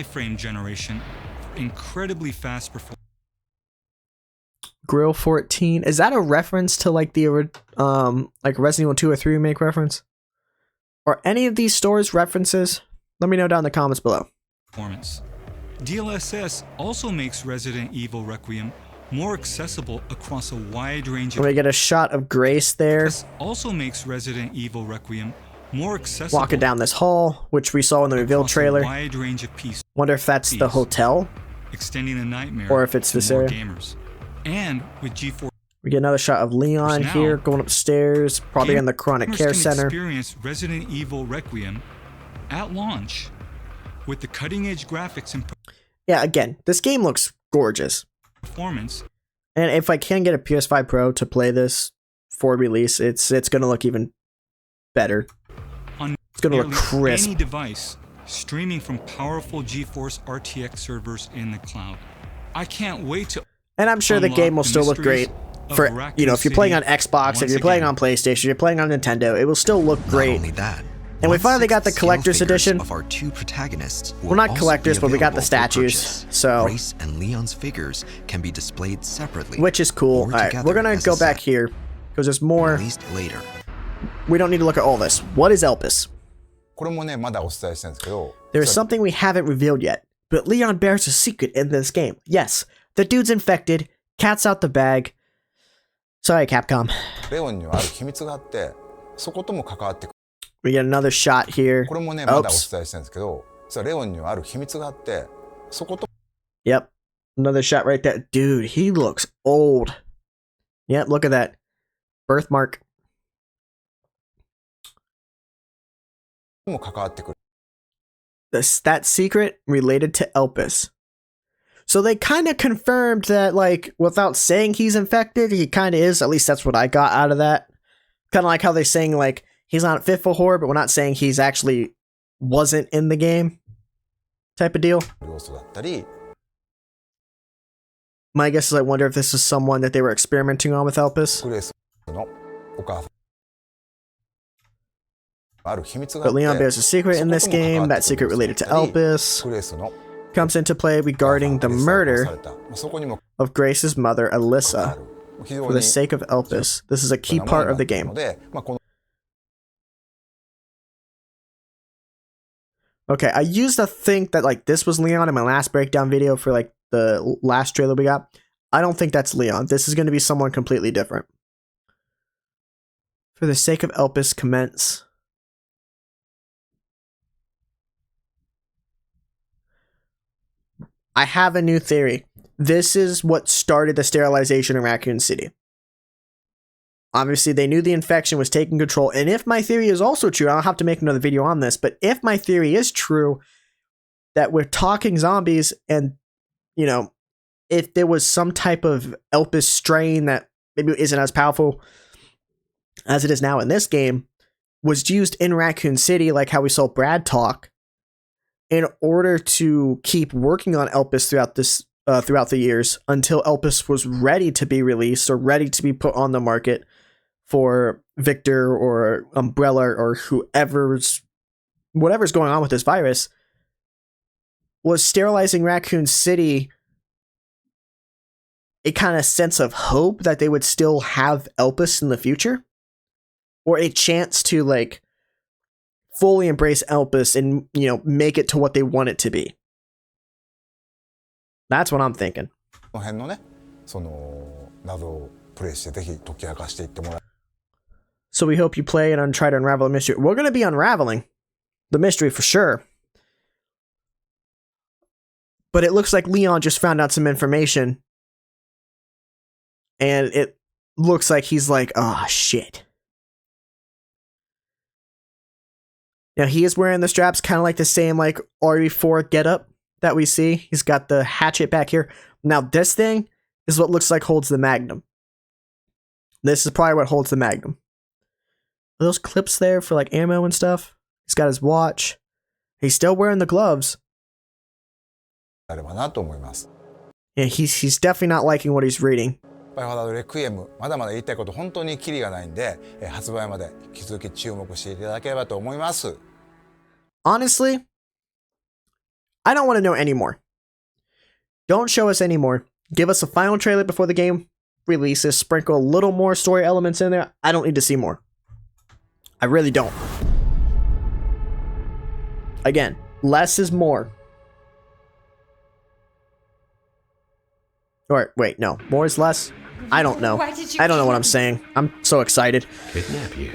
frame generation for incredibly fast performance. Grill 14. Is that a reference to like the like Resident Evil 2 or 3 remake reference? Are any of these stores references? Let me know down in the comments below. DLSS also makes Resident Evil Requiem more accessible across a wide range of. We get a shot of Grace there, This also makes Resident Evil Requiem more accessible. walking down this hall, which we saw in the reveal across trailer. A wide range of pieces, Wonder if that's the hotel, extending the nightmare or if it's to this more area. gamers. And with G4 We get another shot of Leon Now, here going upstairs, probably in the Chronic gamers Care can Center. experience Resident Evil Requiem at launch with the cutting-edge graphics and Yeah, again, this game looks gorgeous. performance. And if I can get a PS5 Pro to play this for release, it's going to look even better. On It's going to look nearly crisp. any device, streaming from powerful GeForce RTX servers in the cloud. I can't wait to And I'm sure the unlock game will the still look mysteries great of for, Raccoon if you're playing on City Xbox, if once you're playing again. on PlayStation, you're playing on Nintendo, it will still look Not great. only that, And we finally got the 1/6 scale collector's figures edition. Of our two protagonists will Well, not also collectors, be but we got the available for statues, purchase. so- Grace and Leon's figures can be displayed separately, Which is cool. or Alright, together we're going as to a go back set, here, because there's more. released later. We don't need to look at all this. What is Elpis? これもねまだお伝えしたいんですけど There is something we haven't revealed yet, but Leon bears a secret in this game. Yes, the dude's infected, cat's out the bag. Sorry, Capcom. レオンにはある秘密があってそことも関わってくる We get another shot here. これもねまだお Oops. 伝えしたいんですけど実はレオンにはある秘密があってそこと Yep. Another shot right there. Dude, he looks old. Yep, look at that. Birthmark. も関わってくる That secret related to Elpis. So they kind of confirmed that, like, without saying he's infected, he kind of is. At least that's what I got out of that. Kind of like how they're saying, like, he's not fit for horror, but we're not saying he's actually wasn't in the game. Type of deal. 要素だったり My guess is I wonder if this is someone that they were experimenting on with Elpis. グレースのお母さんある秘密があ But って Leon bears a secret in this game. That secret related to Elpis グレースの comes into play regarding the murder そこにも of Grace's mother, 関わ Alyssa, る非常 for に the sake of Elpis. This is a key part of the の game. で、この Okay, I used to think that like this was Leon in my last breakdown video for like the last trailer we got. I don't think that's Leon. This is going to be someone completely different. For the sake of Elpis, commence. I have a new theory. This is what started the sterilization in Raccoon City. Obviously, they knew the infection was taking control, and if my theory is also true, I'll have to make another video on this, but if my theory is true, that we're talking zombies, and, you know, if there was some type of Elpis strain that maybe isn't as powerful as it is now in this game, was used in Raccoon City, like how we saw Brad talk, in order to keep working on Elpis throughout the years until Elpis was ready to be released or ready to be put on the market for Victor or Umbrella or whatever's going on with this virus, was sterilizing Raccoon City a kind of sense of hope that they would still have Elpis in the future, or a chance to like fully embrace Elpis and, you know, make it to what they want it to be. That's what I'm thinking. この辺のね、その謎をプレイしてぜひ解き明かしていってもらえ。 So we hope you play and try to unravel the mystery. We're going to be unraveling the mystery for sure. But it looks like Leon just found out some information. And it looks like he's like, oh, shit. Now, he is wearing the straps, kind of like the same, like, RE4 getup that we see. He's got the hatchet back here. Now, this thing is what looks like holds the Magnum. This is probably what holds the Magnum. Are those clips there for, like, ammo and stuff? He's got his watch. He's still wearing the gloves. あればなと思います。 Yeah, he's definitely not liking what he's reading. バイオハザードレクイエム、まだまだ言いたいこと本当にキリがないんで、発売まで引き続き注目していただければと思います。 Honestly, I don't want to know anymore. Don't show us anymore. Give us a final trailer before the game releases. Sprinkle a little more story elements in there. I don't need to see more. I really don't. Again, less is more. Or wait, no, more is less. I don't know. I don't know what I'm saying. I'm so excited. Kidnap you.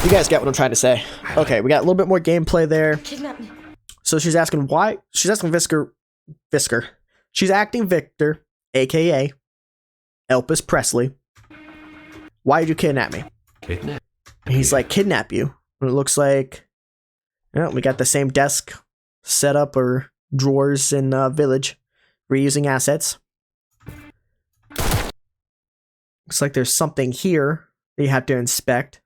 You guys get what I'm trying to say. Okay, we got a little bit more gameplay there. Kidnap me. So she's asking why. She's asking Visker. She's acting Victor, aka Elpis Presley. Why did you kidnap me? Kidnap. And he's like, kidnap you. And it looks like, yeah, we got the same desk setup or drawers in Village, reusing assets. Looks like there's something here that you have to inspect.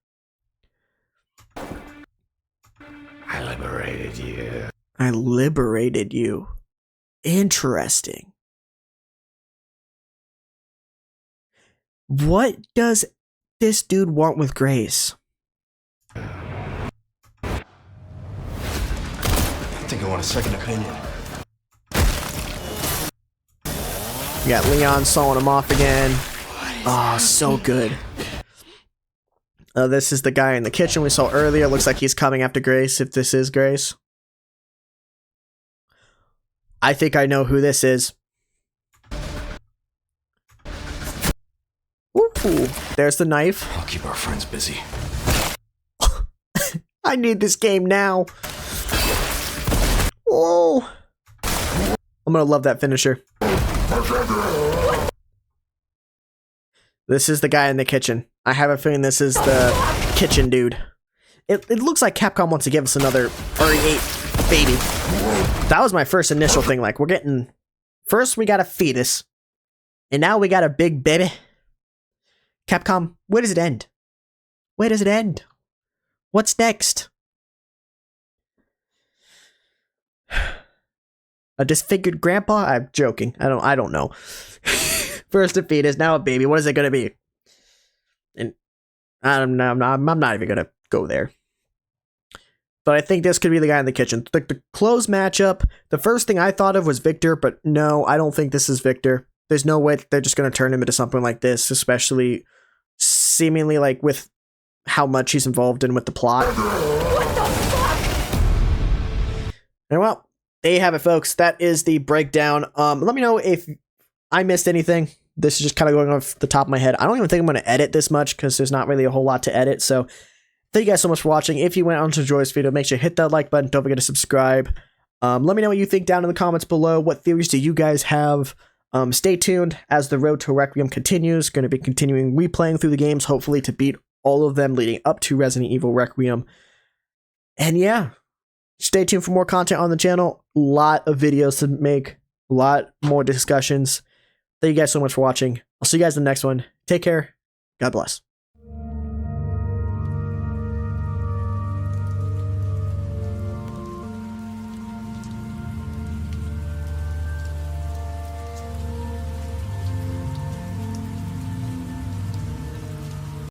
I liberated you. I liberated you. Interesting. What does this dude want with Grace? I think I want a second opinion. You got Leon sawing him off again. Oh, so good. This is the guy in the kitchen we saw earlier. Looks like he's coming after Grace, if this is Grace. I think I know who this is. Ooh, there's the knife. I'll keep our friends busy. I need this game now. Oh. I'm gonna love that finisher. This is the guy in the kitchen. I have a feeling this is the kitchen dude. It looks like Capcom wants to give us another RE8 baby. That was my first initial thing. Like, we're getting... First, we got a fetus. And now we got a big baby. Capcom, where does it end? Where does it end? What's next? A disfigured grandpa? I'm joking. I don't know. First a fetus, now a baby. What is it gonna be? And I'm not even gonna go there. But I think this could be the guy in the kitchen. The close matchup, the first thing I thought of was Victor, but no, I don't think this is Victor. There's no way they're just gonna turn him into something like this, especially seemingly like with how much he's involved in with the plot. What the fuck? And well, there you have it, folks. That is the breakdown. Let me know if I missed anything. This is just kind of going off the top of my head. I don't even think I'm going to edit this much because there's not really a whole lot to edit. So thank you guys so much for watching. If you went on to enjoy this video, make sure you hit that like button. Don't forget to subscribe. Let me know what you think down in the comments below. What theories do you guys have? Stay tuned as the road to Requiem continues. Going to be continuing replaying through the games, hopefully to beat all of them leading up to Resident Evil Requiem. And yeah, stay tuned for more content on the channel. A lot of videos to make. A lot more discussions. Thank you guys so much for watching. I'll see you guys in the next one. Take care. God bless.